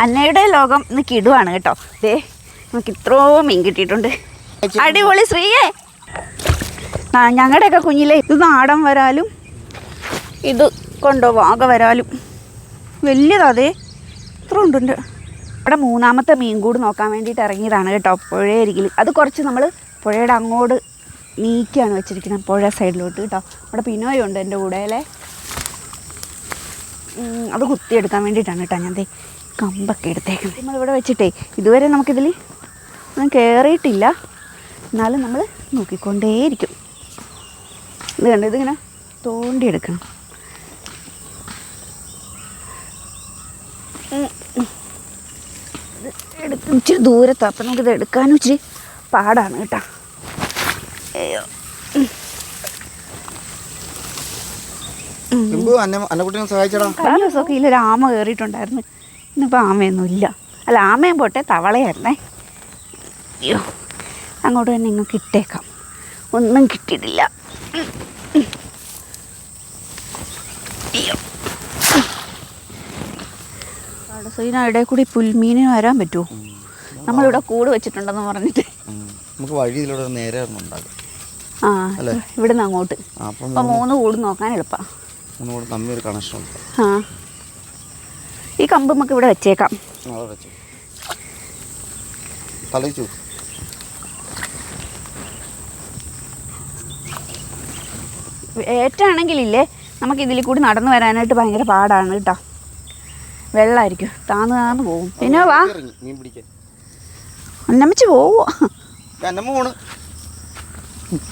അന്നയുടെ ലോകം ഇന്ന് കിടുവാണ് കേട്ടോ. ദേ നമുക്ക് ഇത്രയും മീൻ കിട്ടിയിട്ടുണ്ട്. അടിപൊളി ശ്രീയേ. ഞങ്ങളുടെയൊക്കെ കുഞ്ഞിലെ ഇത് നാടൻ വരാലും ഇത് കൊണ്ടോ വാഗ വരാലും വലിയതേ ഇത്ര ഉണ്ടുണ്ട്. ഇവിടെ മൂന്നാമത്തെ മീൻ കൂട് നോക്കാൻ വേണ്ടിയിട്ട് ഇറങ്ങിയതാണ് കേട്ടോ. പുഴയരികിൽ അത് കുറച്ച് നമ്മൾ പുഴയുടെ അങ്ങോട്ട് നീക്കിയാണ് വെച്ചിരിക്കുന്നത്, പുഴ സൈഡിലോട്ട് കേട്ടോ. അവിടെ പിനോയുണ്ട് എൻ്റെ കൂടെ അല്ലേ, അത് കുത്തിയെടുക്കാൻ വേണ്ടിയിട്ടാണ് കേട്ടോ ഞാൻ കമ്പൊക്കെ എടുത്തേക്കുന്നത്. നമ്മളിവിടെ വെച്ചിട്ടേ ഇതുവരെ നമുക്കിതിൽ ഒന്നും കയറിയിട്ടില്ല, എന്നാലും നമ്മൾ നോക്കിക്കൊണ്ടേയിരിക്കും. ഇത് കണ്ടോ, ഇതിങ്ങനെ തോണ്ടിയെടുക്കണം. ഇച്ചിരി ദൂരത്താണ്, അപ്പം നമുക്കിത് എടുക്കാനും ഇച്ചിരി പാടാണ് കേട്ടോ. അയ്യോ, കഴിഞ്ഞ ദിവസമൊക്കെ ഇതിലൊരു ആമ കയറിയിട്ടുണ്ടായിരുന്നു. ഇന്നിപ്പോൾ ആമയൊന്നും ഇല്ല. അല്ല, ആമയും പോട്ടെ, തവളയായിരുന്നേ. അയ്യോ, അങ്ങോട്ട് തന്നെ ഇങ്ങോട്ട് ഇട്ടേക്കാം. ഒന്നും കിട്ടിയിട്ടില്ല. അയ്യോ, ഇടയിൽ കൂടി പുൽമീന് വരാൻ പറ്റുമോ? നമ്മളിവിടെ കൂട് വെച്ചിട്ടുണ്ടെന്ന് പറഞ്ഞിട്ട് നമുക്ക് വഴിയിലൂടെ നേരെ ഉണ്ടാകും. ആ, ഇവിടുന്ന് അങ്ങോട്ട് അപ്പം 3 കൂട് നോക്കാൻ എളുപ്പമാണ്. തമ്മിൽ കണക്ഷൻ. ആ, ഈ കമ്പ് നമുക്ക് ഇവിടെ വെച്ചേക്കാം. ഏറ്റാണെങ്കിലില്ലേ നമുക്ക് ഇതിൽ കൂടി നടന്നു വരാനായിട്ട് ഭയങ്കര പാടാണ് കേട്ടോ. വെള്ളമായിരിക്കും, താന്ന് പോകും. പിന്നെ വാ അന്നമ്മച്ച് പോവോ.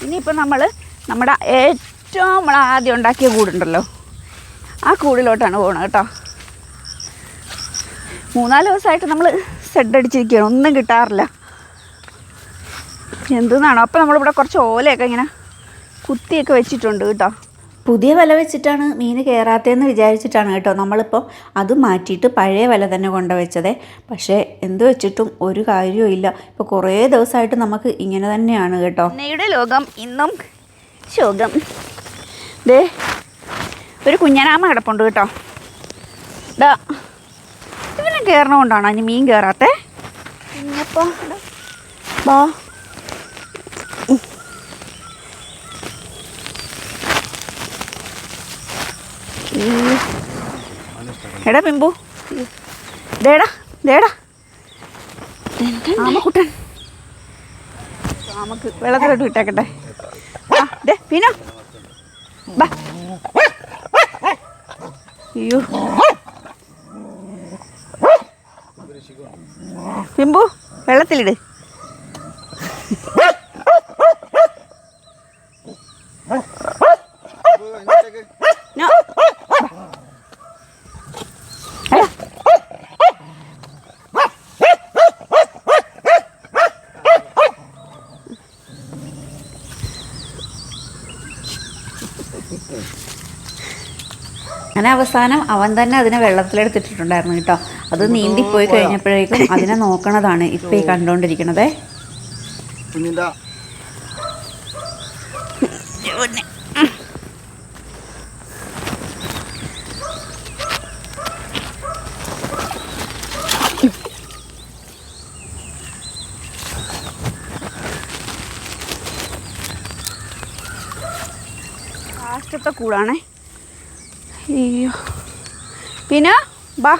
ഇനിയിപ്പോൾ നമ്മുടെ ഏറ്റവും നമ്മൾ ആദ്യം ഉണ്ടാക്കിയ കൂടുണ്ടല്ലോ, ആ കൂടിലോട്ടാണ് പോകണം കേട്ടോ. 3-4 ദിവസമായിട്ട് നമ്മൾ സെഡ് അടിച്ചിരിക്കുകയാണ്, ഒന്നും കിട്ടാറില്ല. എന്തെന്നാണോ. അപ്പോൾ നമ്മളിവിടെ കുറച്ച് ഓലയൊക്കെ ഇങ്ങനെ കുത്തിയൊക്കെ വെച്ചിട്ടുണ്ട് കേട്ടോ. പുതിയ വല വെച്ചിട്ടാണ് മീൻ കയറാത്തതെന്ന് വിചാരിച്ചിട്ടാണ് കേട്ടോ നമ്മളിപ്പോൾ അത് മാറ്റിയിട്ട് പഴയ വല തന്നെ കൊണ്ടുവച്ചത്. പക്ഷേ എന്ത് വെച്ചിട്ടും ഒരു കാര്യവും ഇല്ല. ഇപ്പോൾ കുറേ ദിവസമായിട്ട് നമുക്ക് ഇങ്ങനെ തന്നെയാണ് കേട്ടോ. അന്നയുടെ ലോകം ഇന്നും ശോകം. ദേ ഒരു കുഞ്ഞനാമ കിടപ്പുണ്ട് കേട്ടോ. ഇതാ ഇവനെ കയറണകൊണ്ടാണോ ഇനി മീൻ കയറാത്തേ? കുഞ്ഞപ്പോൾ വാ. എടാ പിമ്പു, ദേടാ ആമക്കുട്ടൻ. ആമക്ക് വെള്ളത്തിലോട്ട് വിട്ടേക്കട്ടെ. പിന്നെ ബാ. അയ്യോ പിമ്പു, വെള്ളത്തിലിട്. അങ്ങനെ അവസാനം അവൻ തന്നെ അതിനെ വെള്ളത്തിലെടുത്തിട്ടുണ്ടായിരുന്നു കേട്ടോ. അത് നീന്തിപ്പോയി കഴിഞ്ഞപ്പോഴേക്കും അതിനെ നോക്കണതാണ് ഇപ്പം ഈ കണ്ടുകൊണ്ടിരിക്കണത്. ലാസ്റ്റത്തെ കൂടാണേ. അയ്യോ, പിന്നെ ബാ.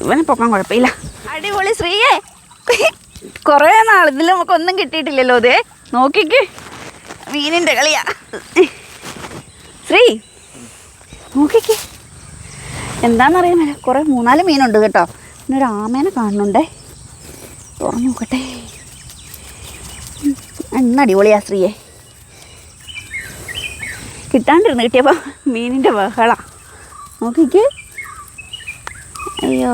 ഇവനെ പൊക്കാൻ കുഴപ്പമില്ല. അടിപൊളി ശ്രീയേ. കുറേ നാൾ ഇതിൽ നമുക്കൊന്നും കിട്ടിയിട്ടില്ലല്ലോ. അതേ നോക്കിക്ക്, മീനിൻ്റെ കളിയാ. ശ്രീ നോക്കിക്ക്, എന്താണെന്നറിയാമല്ലോ, കുറേ 3-4 മീനുണ്ട് കേട്ടോ. പിന്നെ ഒരു ആമേനെ കാണുന്നുണ്ടേ, തുറന്നു നോക്കട്ടെ. അടിപൊളിയാ ശ്രീയെ. കിട്ടാണ്ടിരുന്ന് കിട്ടിയപ്പോൾ മീനിൻ്റെ ബഹള നോക്കിക്ക്. അയ്യോ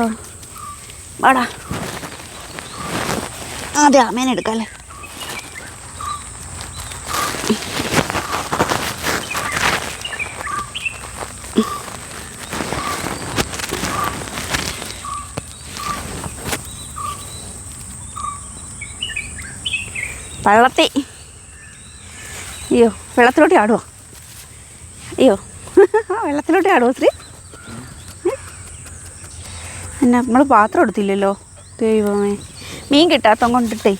വാടാ, അതെ ആമേനെ എടുക്കാല്ലേ. വെള്ളത്തിൽ, അയ്യോ വെള്ളത്തിലോട്ട് ആടുവോ? അയ്യോ വെള്ളത്തിലോട്ട് ആടുവോ ശ്രീ? എന്നാ നമ്മൾ പാത്രം എടുത്തില്ലല്ലോ ദൈവമേ. മീൻ കിട്ടാത്ത കൊണ്ടിട്ടേ.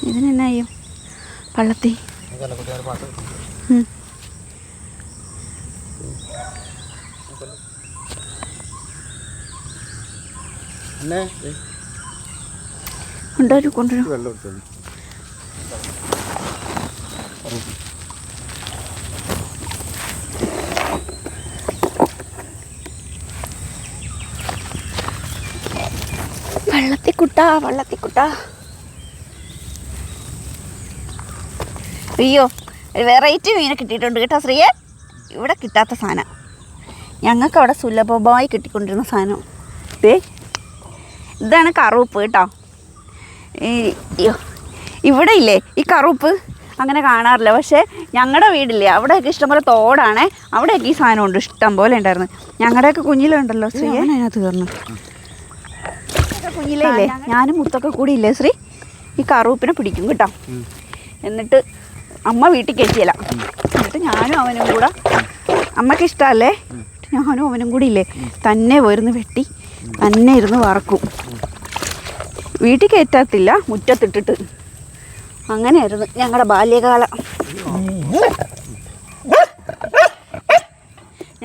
ഇതിനെന്നാ ചെയ്യും പള്ളത്തി? കൊണ്ടുവരും വള്ളത്തിക്കുട്ട. അയ്യോ, ഒരു വെറൈറ്റി മീനെ കിട്ടിയിട്ടുണ്ട് കേട്ടോ ശ്രീയെ. ഇവിടെ കിട്ടാത്ത സാധനം, ഞങ്ങൾക്ക് അവിടെ സുലഭമായി കിട്ടിക്കൊണ്ടിരുന്ന സാധനം. ഇതാണ് കറുപ്പ് കേട്ടോ. ഇവിടെ ഇല്ലേ ഈ കറുപ്പ് അങ്ങനെ കാണാറില്ല, പക്ഷേ ഞങ്ങളുടെ വീടില്ലേ അവിടെയൊക്കെ ഇഷ്ടംപോലെ തോടാണേ, അവിടെയൊക്കെ ഈ സാധനമുണ്ട്, ഇഷ്ടം പോലെ ഉണ്ടായിരുന്നു. ഞങ്ങളുടെയൊക്കെ കുഞ്ഞിലുണ്ടല്ലോ ശ്രീ, അതിനകത്ത് കയറുന്നു. കുഞ്ഞിലേ ഇല്ലേ ഞാനും മുത്തൊക്കെ കൂടി ഇല്ലേ ശ്രീ ഈ കറുപ്പിനെ പിടിക്കും കേട്ടോ. എന്നിട്ട് അമ്മ വീട്ടിൽ കയറ്റിയല്ല, എന്നിട്ട് ഞാനും അവനും കൂടെ, അമ്മയ്ക്ക് ഇഷ്ടമല്ലേ, ഞാനും അവനും കൂടി ഇല്ലേ തന്നെ പോയിരുന്ന് വെട്ടി തന്നെ ഇരുന്ന് വറക്കും. വീട്ടിൽ കയറ്റത്തില്ല, മുറ്റത്തിട്ടിട്ട്. അങ്ങനെയായിരുന്നു ഞങ്ങളുടെ ബാല്യകാലം.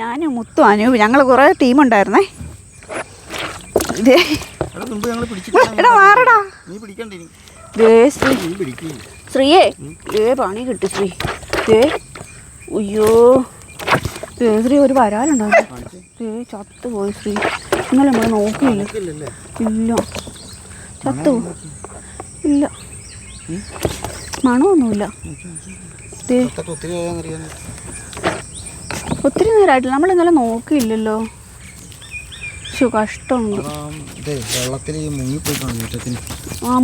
ഞാനും മുത്തും അനൂപ് ഞങ്ങൾ കുറേ ടീമുണ്ടായിരുന്നേ. എടാ മാറടാ ശ്രീയേ, പണി കിട്ടി ശ്രീ. അയ്യോ ശ്രീ ഒരു വരാലുണ്ടായിരുന്നു, ചത്തുപോയി ശ്രീ. ഇന്നലെ നമ്മൾ നോക്കിയില്ല. ഇല്ല ചത്തുപോ ഇല്ല, മണമൊന്നുമില്ല. ഒത്തിരി നേരമായിട്ടില്ല, നമ്മൾ ഇന്നലെ നോക്കിയില്ലല്ലോ. കഷ്ടമുണ്ട്.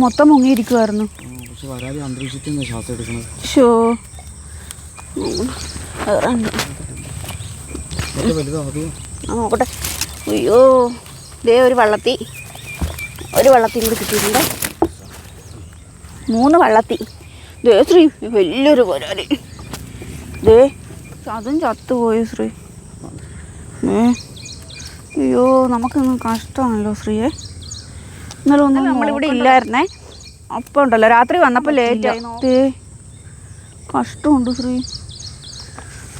മൊത്തം മുങ്ങിയിരിക്കുമായിരുന്നു. നോക്കട്ടെ. അയ്യോ ദേ ഒരു വള്ളത്തി കൂടി കിട്ടിയിട്ടുണ്ട്. 3 വള്ളത്തി. ദേ ശ്രീ വലിയൊരു വരാല്. ദേ അതും ചത്തുപോയി ശ്രീ. അയ്യോ നമുക്കൊന്നും കഷ്ടമാണല്ലോ ശ്രീയെ. ഇന്നലെ ഒന്നും നമ്മളിവിടെ ഇല്ലായിരുന്നേ. അപ്പം ഉണ്ടല്ലോ രാത്രി വന്നപ്പോൾ ലേറ്റായി. കഷ്ടമുണ്ട് ശ്രീ.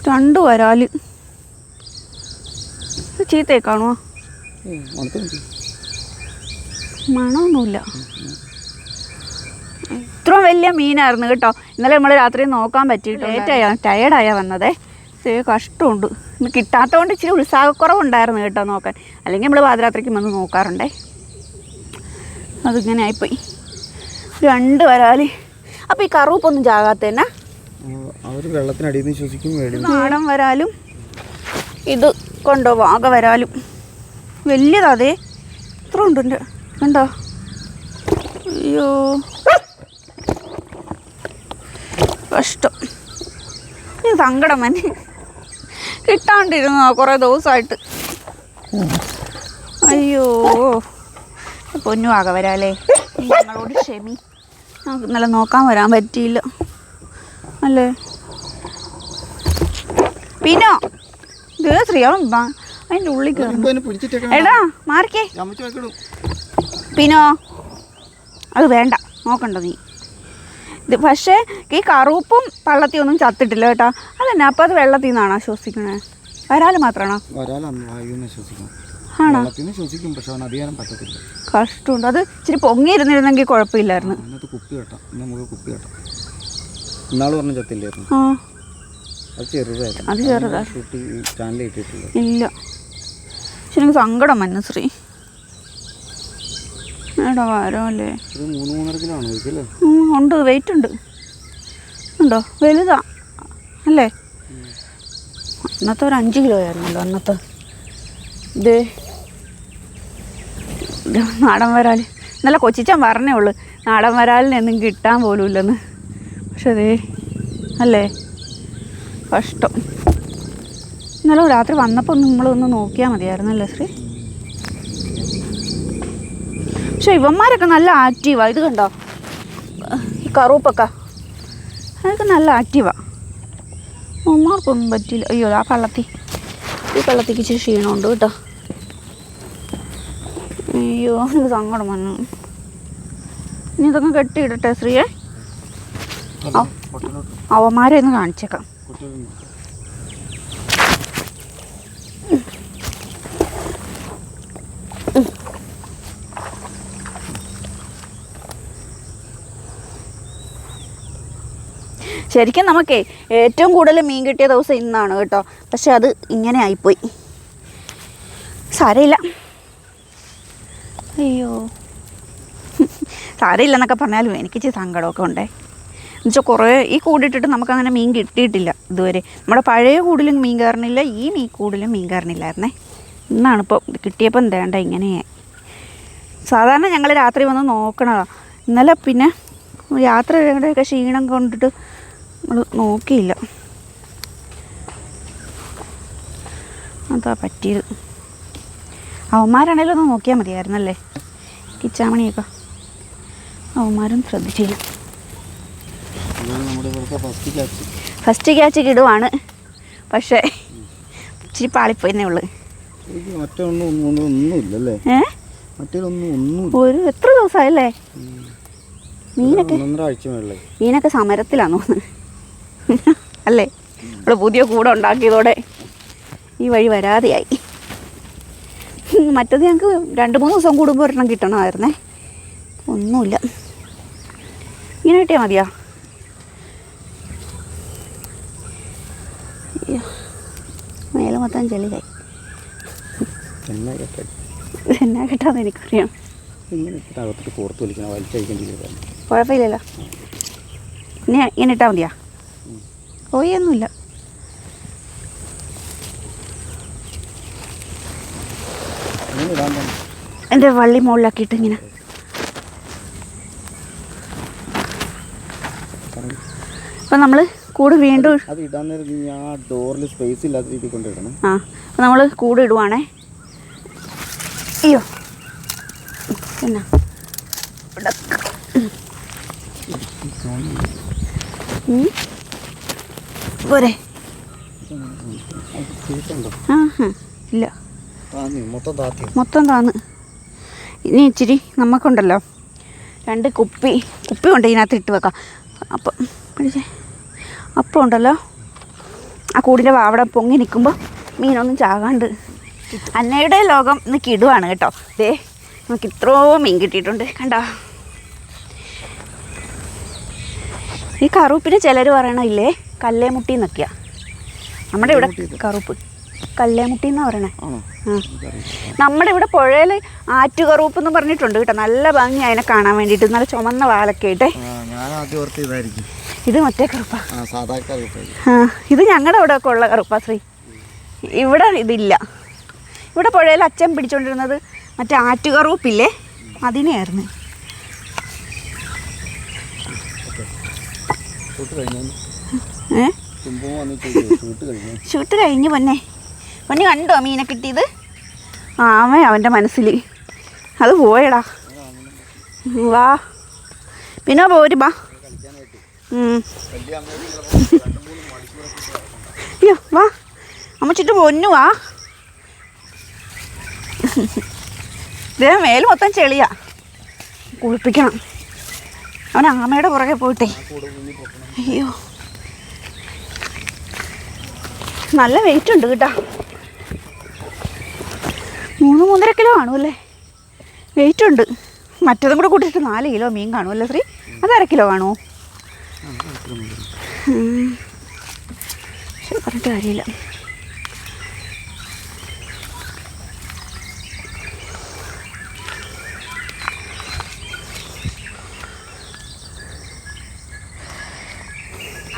2 വരാല്. ചീത്തയെ കാണുമോ? മണമൊന്നുമില്ല. ഇത്ര വലിയ മീനായിരുന്നു കേട്ടോ. ഇന്നലെ നമ്മൾ രാത്രി നോക്കാൻ പറ്റിയിട്ട് ടയേർഡായാ വന്നതേ. കഷ്ടമുണ്ട്. കിട്ടാത്തതുകൊണ്ട് ഇച്ചിരി ഉത്സാഹക്കുറവുണ്ടായിരുന്നു കേട്ടോ നോക്കാൻ. അല്ലെങ്കിൽ നമ്മൾ പാതിരാത്രിക്ക് വന്ന് നോക്കാറുണ്ടേ. അതിങ്ങനെ ആയിപ്പോയി. 2 വരാല്. അപ്പോൾ ഈ കറുപ്പൊന്നും ചാകാത്തന്നെ. വെള്ളത്തിനടിയിൽ നിന്ന് ശ്വസിക്കും. നാടൻ വരാലും ഇത് കൊണ്ടോ വാഗ വരാലും വലിയതാതേ. ഇത്ര ഉണ്ട് കണ്ടോ? അയ്യോ കഷ്ടം. ഇത് സങ്കടം തന്നെ. കിട്ടാണ്ടിരുന്നോ കുറേ ദിവസമായിട്ട്. അയ്യോ പൊന്നു ആകെ വരാല്ലേ. ഞങ്ങളോട് ക്ഷമി, നമുക്ക് ഇന്നലെ നോക്കാൻ വരാൻ പറ്റിയില്ല അല്ലേ. പിന്നോ ദേ ശ്രീയാളെന്താ അതിൻ്റെ ഉള്ളിൽ കയറുന്നു. എടാ മാറിക്കേ. പിന്നോ അത് വേണ്ട, നോക്കണ്ട നീ. ഇത് പക്ഷേ ഈ കറുപ്പും പള്ളത്തിയൊന്നും ചത്തിട്ടില്ല കേട്ടോ. അതെന്നാ അപ്പം അത് വെള്ളത്തിൽ നിന്നാണോ ശ്വസിക്കണേ? വരാല് മാത്രമാണോ? ആണോ? കഷ്ടമുണ്ട്. അത് ഇച്ചിരി പൊങ്ങിയിരുന്നിരുന്നെങ്കിൽ കുഴപ്പമില്ലായിരുന്നു. അത് ചെറുതാ. ഇല്ല ശരി സങ്കടം വന്നു ശ്രീ. എടാ വരാല്ലേ. ഉണ്ട്, വെയിറ്റ് ഉണ്ട്. ഉണ്ടോ? വലുതാ അല്ലേ? അന്നത്തെ ഒരു 5 കിലോ ആയിരുന്നല്ലോ അന്നത്തെ. ഇത് നാടൻ വരാൽ. ഇന്നലെ കൊച്ചിച്ചൻ പറഞ്ഞേ ഉള്ളൂ നാടൻ വരാലിനൊന്നും കിട്ടാൻ പോലും ഇല്ലെന്ന്. പക്ഷെ അതേ അല്ലേ കഷ്ടം. ഇന്നലെ രാത്രി വന്നപ്പോൾ നമ്മളൊന്ന് നോക്കിയാൽ മതിയായിരുന്നല്ലേ ശ്രീ. പക്ഷെ ഇവന്മാരൊക്കെ നല്ല ആക്റ്റീവാണ്. ഇത് കണ്ടോ ഈ കറുപ്പൊക്കെ അതൊക്കെ നല്ല ആക്റ്റീവാണ്. ഉമ്മാർക്കൊന്നും പറ്റില്ല. അയ്യോ ആ ഈ പള്ളത്തിക്ക് ഇച്ചിരി ക്ഷീണമുണ്ട് കേട്ടോ. അയ്യോ എനിക്ക് സങ്കടം വന്നു. ഇനി ഇതൊക്കെ കെട്ടിയിടട്ടെ ശ്രീയെ. അവന്മാരെ ഒന്ന് കാണിച്ചേക്കാം. ശരിക്കും നമുക്കേ ഏറ്റവും കൂടുതൽ മീൻ കിട്ടിയ ദിവസം ഇന്നാണ് കേട്ടോ. പക്ഷെ അത് ഇങ്ങനെ ആയിപ്പോയി. സാരമില്ല. അയ്യോ സാരമില്ലെന്നൊക്കെ പറഞ്ഞാലും എനിക്ക് ഇച്ചിരി സങ്കടമൊക്കെ ഉണ്ടേ. എന്നുവെച്ചാൽ കുറേ ഈ കൂടിയിട്ടിട്ട് നമുക്കങ്ങനെ മീൻ കിട്ടിയിട്ടില്ല ഇതുവരെ. നമ്മുടെ പഴയ കൂടിലും മീൻ കയറണില്ല, ഈ കൂടിലും മീൻ കയറണില്ലായിരുന്നേ. ഇന്നാണിപ്പോൾ കിട്ടിയപ്പോൾ എന്തേണ്ട ഇങ്ങനെയായി. സാധാരണ ഞങ്ങൾ രാത്രി വന്ന് നോക്കണതാണ്. ഇന്നലെ പിന്നെ യാത്രയുടെയൊക്കെ ക്ഷീണം കൊണ്ടിട്ട് നമ്മൾ നോക്കിയില്ല. അതാ പറ്റിയത്. അവന്മാരാണേലും ഒന്ന് നോക്കിയാൽ മതിയായിരുന്നല്ലേ, കിച്ചാമണിയൊക്കെ. അവന്മാരും ശ്രദ്ധിച്ചില്ല. ഫസ്റ്റ് ക്യാച്ച് കിടുവാണ്, പക്ഷേ ഇച്ചിരി പാളിപ്പോയെന്നേ ഉള്ളു. ഒരു എത്ര ദിവസമായല്ലേ മീനൊക്കെ സമരത്തിലാന്ന് തോന്നുന്നു അല്ലേ. നമ്മൾ പുതിയ കൂടെ ഉണ്ടാക്കിയതോടെ ഈ വഴി വരാതെയായി. മറ്റത് ഞങ്ങൾക്ക് 2-3 ദിവസം കൂടുമ്പോൾ ഒരെണ്ണം കിട്ടണമായിരുന്നേ. ഒന്നുമില്ല. ഇങ്ങനെ കിട്ടിയാൽ മതിയാ. മേലെ മൊത്തം ചെളിയായി. എന്നാ കിട്ടാന്ന് എനിക്കറിയാം. കുഴപ്പമില്ലല്ലോ. ഇനി ഇങ്ങനെ ഇട്ടാൽ മതിയാ. പോയൊന്നുമില്ല. എൻ്റെ വള്ളി മുകളിലാക്കിയിട്ട് ഇങ്ങനെ. അപ്പം നമ്മൾ കൂട് വീണ്ടും ആ അപ്പം നമ്മൾ കൂട് ഇടുവാണേ. അയ്യോ എന്നാ പോരെ. ആ ഇല്ല, മൊത്തം താന്ന്. ഇനി ഇച്ചിരി നമുക്കുണ്ടല്ലോ 2 കുപ്പി കൊണ്ട് ഇതിനകത്ത് ഇട്ട് വെക്കാം. അപ്പം പിടിച്ചേ. അപ്പം ഉണ്ടല്ലോ ആ കൂടിൻ്റെ വാവട പൊങ്ങി നിൽക്കുമ്പോൾ മീനൊന്നും ചാകാണ്ട്. അന്നയുടെ ലോകം ഇന്ന് കിടുവാണ് കേട്ടോ. ദേ നമുക്ക് ഇത്രയോ മീൻ കിട്ടിയിട്ടുണ്ട് കണ്ടോ. ഈ കറുപ്പിന് ചിലർ പറയണില്ലേ കല്ലേമുട്ടി എന്നൊക്കെയാ. നമ്മുടെ ഇവിടെ കറുപ്പ് കല്ലേമുട്ടി എന്നാണ് പറയണേ. നമ്മുടെ ഇവിടെ പുഴയിൽ ആറ്റുകറുപ്പ് എന്ന് പറഞ്ഞിട്ടുണ്ട് കേട്ടോ. നല്ല ഭംഗി അതിനെ കാണാൻ വേണ്ടിയിട്ട്. നല്ല ചുമന്ന വാലൊക്കെ ആയിട്ടെ. ഇത് മറ്റേ കറുപ്പാ. ഇത് ഞങ്ങളുടെ അവിടെ ഒക്കെ ഉള്ള കറുപ്പാ ശ്രീ. ഇവിടെ ഇതില്ല. ഇവിടെ പുഴയിൽ അച്ഛൻ പിടിച്ചോണ്ടിരുന്നത് മറ്റേ ആറ്റുകറുപ്പില്ലേ, അതിനെയായിരുന്നു. ഷൂട്ട് കഴിഞ്ഞു പൊന്നെ കണ്ടോ മീനെ കിട്ടിയത്? അവൻ്റെ മനസ്സിൽ അത് പോയടാ. വാ പിന്നെ പോര് ബാ. അയ്യോ വാ അമ്മച്ചിട്ട് പൊന്നു വാ. ഇതേ മേല് മൊത്തം ചെളിയാ, കുളിപ്പിക്കണം. അവൻ ആമയുടെ പുറകെ പോയിട്ടേ. അയ്യോ നല്ല വെയിറ്റ് ഉണ്ട് കേട്ടോ. 3-3.5 കിലോ കാണുമല്ലേ വെയിറ്റ് ഉണ്ട്. മറ്റതും കൂടെ കൂട്ടിയിട്ട് 4 കിലോ മീൻ കാണുമല്ലേ ശ്രീ? അത് 1/2 കിലോ കാണുമോ? പക്ഷെ പറഞ്ഞിട്ട് കാര്യമില്ല.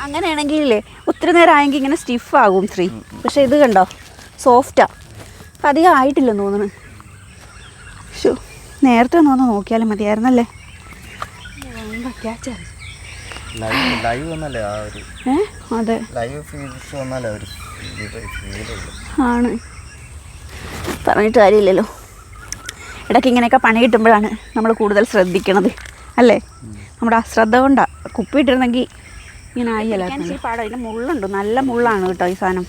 അങ്ങനെയാണെങ്കിലേ ഒത്തിരി നേരം ആയെങ്കിൽ ഇങ്ങനെ സ്റ്റിഫാകും ശ്രീ. പക്ഷെ ഇത് കണ്ടോ സോഫ്റ്റാ. അപ്പം അധികം ആയിട്ടില്ലെന്ന് തോന്നുന്നു. ഷോ നേരത്തെ ഒന്ന് നോക്കിയാലും മതിയായിരുന്നല്ലേ. അതെ ആണ്, പറഞ്ഞിട്ട് കാര്യമില്ലല്ലോ. ഇടയ്ക്ക് ഇങ്ങനെയൊക്കെ പണി കിട്ടുമ്പോഴാണ് നമ്മൾ കൂടുതൽ ശ്രദ്ധിക്കണത് അല്ലേ. നമ്മുടെ അശ്രദ്ധ കൊണ്ടാണ്. കുപ്പിയിട്ടിരുന്നെങ്കിൽ ഇങ്ങനെ ആയില്ല പാടം. ഇതിന് മുള്ളുണ്ട്, നല്ല മുള്ളാണ് കേട്ടോ ഈ സാധനം.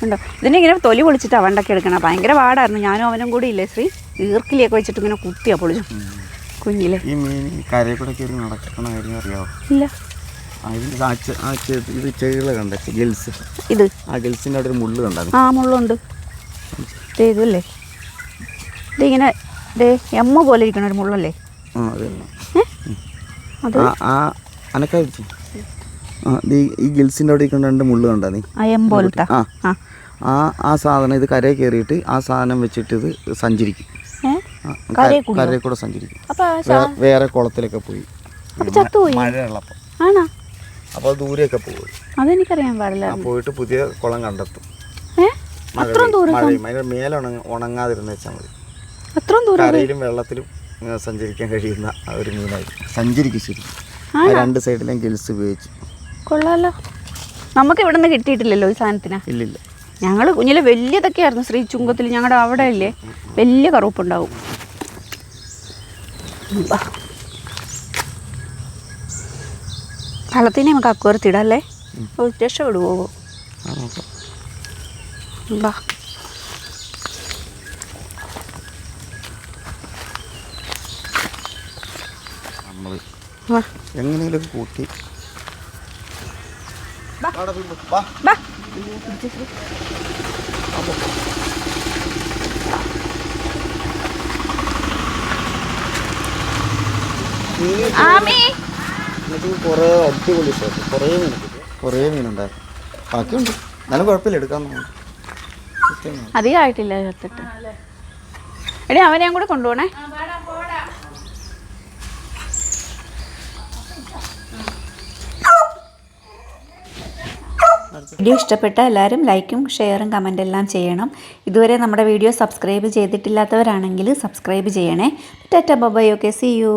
ഉണ്ടോ ഇതിനെ ഇങ്ങനെ തൊലി പൊളിച്ചിട്ടാണ് വണ്ടൊക്കെ എടുക്കണം. ഭയങ്കര പാടായിരുന്നു. ഞാനും അവനും കൂടി ഇല്ലേ ശ്രീ ഈർക്കിലിയൊക്കെ വെച്ചിട്ട് ഇങ്ങനെ കുത്തിയാ പൊളിച്ചു കുഞ്ഞിലെ. ഈ മീൻ കരയിൽ കൂടെ കയറി നടക്കണ കാര്യം അറിയാവോ? ഇല്ല. ഇത് ചെകിള കണ്ട ഗിൽസ്, ഇത് ആ ഗിൽസിൻ്റെ അവിടെ ഒരു മുള്ള് കണ്ടാ? ആ മുള്ളുണ്ട്. ഇതല്ലേ ഇതിങ്ങനെ എമ്മ പോലെ ഇരിക്കണ ഒരു മുള്ളല്ലേ? അത് അനക്കായിരിക്കും. ഈ ഗിൽസിൻ്റെ അവിടെ ഇരിക്കുന്ന രണ്ട് മുള്ള് കണ്ടാ നീ? പോലത്തെ ആ സാധനം ഇത് കരയിൽ കയറിയിട്ട് ആ സാധനം വെച്ചിട്ട് ഇത് സഞ്ചരിക്കും, കരയിൽ കൂടെ സഞ്ചരിക്കും. വേറെ കുളത്തിലൊക്കെ പോയി മഴ ഉള്ളപ്പോൾ അപ്പോൾ ദൂരെയൊക്കെ പോകും. അതെനിക്കറിയാൻ പാടില്ല. പോയിട്ട് പുതിയ കുളം കണ്ടെത്തും. മഴ മേലെ ഉണങ്ങാതിരുന്ന് വെച്ചാൽ മതി. കരയിലും വെള്ളത്തിലും സഞ്ചരിക്കാൻ കഴിയുന്ന ഒരു മീനായിരിക്കും. സഞ്ചരിക്കും ശരി. രണ്ട് സൈഡിലും ഗിൽസ് ഉപയോഗിച്ചു. കൊള്ളാലോ. നമുക്ക് ഇവിടെ നിന്ന് കിട്ടിയിട്ടില്ലല്ലോ ഈ സാധനത്തിന്. ഇല്ലില്ല. ഞങ്ങൾ കുഞ്ഞിലെ വലിയതൊക്കെ ആയിരുന്നു ശ്രീ ചുങ്കത്തിൽ. ഞങ്ങളുടെ അവിടെ അല്ലേ വലിയ കറുപ്പുണ്ടാവും. വള്ളത്തിനെ നമുക്ക് അക്വരത്തിടാം അല്ലേ? രക്ഷപ്പെടുവോ? ബാ നമ്മൾ എങ്ങനെയൊക്കെ കൂട്ടി കുറേ അടിപൊളി ഷോട്ട്. കുറേ മീനുണ്ടായിരുന്നു. ബാക്കിയുണ്ട്, എന്നാലും കുഴപ്പമില്ല, എടുക്കാൻ. അധികമായിട്ടില്ല ചേർത്തിട്ട്. എടി അവനെ കൂടെ കൊണ്ടുപോണേ. വീഡിയോ ഇഷ്ടപ്പെട്ട എല്ലാവരും ലൈക്കും ഷെയറും കമൻ്റ് എല്ലാം ചെയ്യണം. ഇതുവരെ നമ്മുടെ വീഡിയോ സബ്സ്ക്രൈബ് ചെയ്തിട്ടില്ലാത്തവരാണെങ്കിൽ സബ്സ്ക്രൈബ് ചെയ്യണേ. Tata bye. Okay, see U.